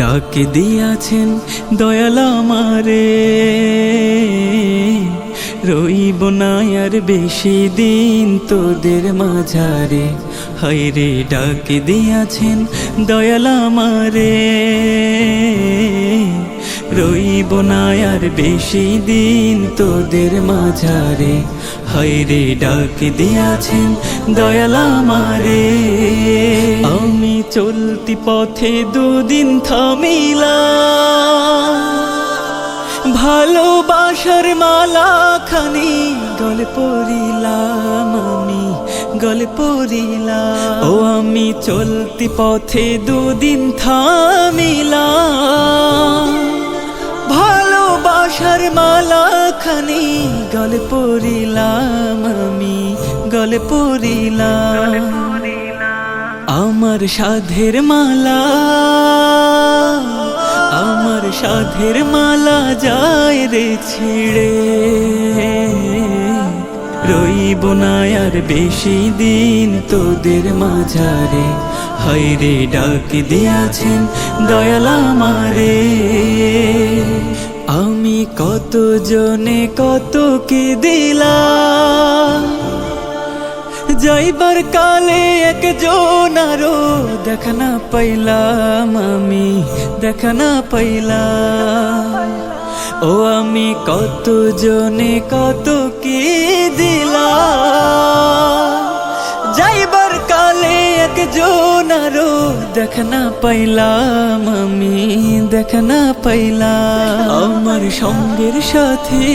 ডাক দিয়াছেন দয়াল আমারে, রইব না আর বেশি দিন তোদের মাঝারে। হায়রে ডাক দিয়াছেন দয়াল আমারে, রইব না আর বেশি দিন তোদের মাঝারে। হায়রে ডাক দিয়াছেন দয়াল আমারে। আমি চলতি পথে দুদিন থামিলাম, ভালোবাসার মালা খানি গলে পড়িলাম, আমি গলে পড়িলাম। ও আমি চলতি পথে দুদিন থামিলাম, ভালোবাসার মালা খানি গলে পড়িলাম, আমি গলে পড়িলাম। আমার সাধের মালা, আমার সাধের মালা যায় রে ছিড়ে, রইব না আর বেশি দিন তোদের মাঝারে। হায়রে ডাক দিয়াছেন দয়াল আমারে। আমি কত জনে কত কি দিলাম, যাইবার কালে একজন আরো দেখা না পাইলাম, আমি দেখা না পাইলাম। ও আমি কত জনে কত কি দিলাম, যাইবার কালে একজন আরো দেখা না পাইলাম, আমি দেখা না পাইলাম। আমার সঙ্গের সাথী